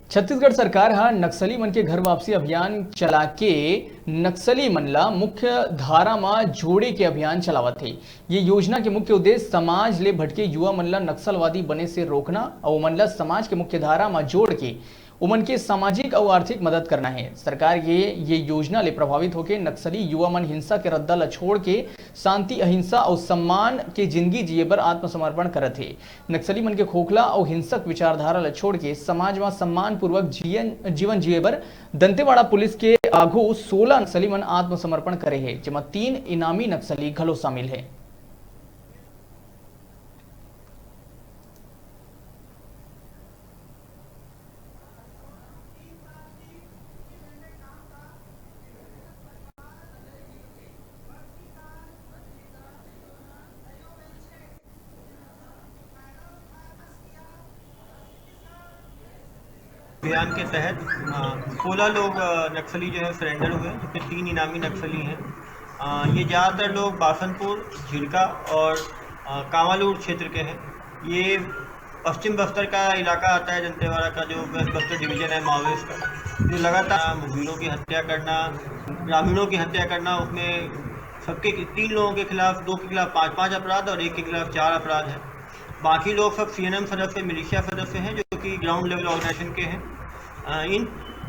छत्तीसगढ़ सरकार हा नक्सली मन के घर वापसी अभियान चला के नक्सली मन ला मुख्य धारा में जोड़े के अभियान चलावत है। ये योजना के मुख्य उद्देश्य समाज ले भटके युवा मन ला नक्सलवादी बने से रोकना और मन ला समाज के मुख्य धारा में जोड़ के उमन के सामाजिक और आर्थिक मदद करना है। सरकार ये योजना ले प्रभावित होकर नक्सली युवा मन हिंसा के रद्दा ला छोड़ के शांति, अहिंसा और सम्मान के जिंदगी जिए बर आत्मसमर्पण करत है। नक्सली मन के खोखला और हिंसक विचारधारा ला छोड़ के समाज में सम्मान पूर्वक जीवन जिए बर दंतेवाड़ा पुलिस के आगू 16 नक्सली मन आत्मसमर्पण करे है, जेमा 3 इनामी नक्सली घलो शामिल है। अभियान के तहत 16 लोग नक्सली जो है सरेंडर हुए, जिसमें 3 इनामी नक्सली हैं। ये ज़्यादातर लोग बासनपुर, झिरका और कांवालूर क्षेत्र के हैं। ये पश्चिम बस्तर का इलाका आता है, दंतेवाड़ा का जो वेस्ट बस्तर डिवीजन है माओवादिस्ट का, जो लगातार मुखबिरों की हत्या करना, ग्रामीणों की हत्या करना, उसमें सबके 3 लोगों के खिलाफ, 2 के खिलाफ 5 अपराध और 1 के खिलाफ 4 अपराध हैं। बाकी लोग सब CNM सदस्य, मिलिशिया सदस्य हैं, जो कि ग्राउंड लेवल ऑर्गेनाइजेशन के हैं। इन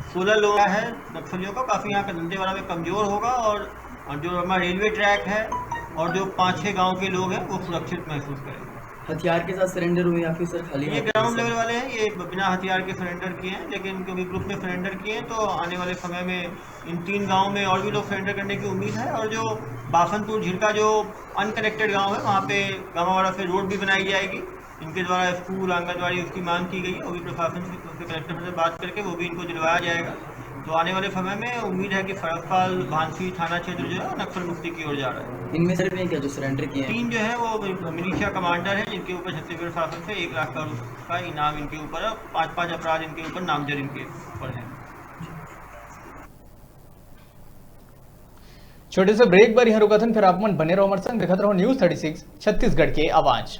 16 लोग है नक्सलियों का काफ़ी यहाँ का दंतेवाड़ा में कमज़ोर होगा और जो हमारा रेलवे ट्रैक है और जो 5-6 गांव के लोग हैं वो सुरक्षित महसूस करेंगे। हथियार के साथ सरेंडर हुए या फिर सर खाली? ये ग्राउंड लेवल वाले हैं, ये बिना हथियार के सरेंडर किए हैं, लेकिन क्योंकि ग्रुप में सरेंडर किए हैं तो आने वाले समय में इन 3 गाँव में और भी लोग सरेंडर करने की उम्मीद है। और जो बासनपुर झिरका जो अनकनेक्टेड गाँव है, वहाँ पे गामावाड़ा से रोड भी बनाई जाएगी। इनके द्वारा स्कूल, आंगनबाड़ी उसकी मांग की गई है, वो भी प्रशासन से, कलेक्टर से बात करके वो भी इनको दिलवाया जाएगा। तो आने वाले समय में उम्मीद है कि फरसपाल भांसी थाना क्षेत्र जो है नक्सल मुक्ति की ओर जा रहा है। इनमें से क्या जो सरेंडर किए हैं? 3 जो है वो मिलिशिया कमांडर है, जिनके ऊपर छत्तीसगढ़ शासन से 1 लाख का इनाम इनके ऊपर है। 5 अपराध इनके ऊपर नामजद इनके ऊपर है। छोटे से ब्रेक बार यहाँ रुका था, फिर आप मन बने रहो हमारे संग, देखते रहो न्यूज़ 36 छत्तीसगढ़ के आवाज।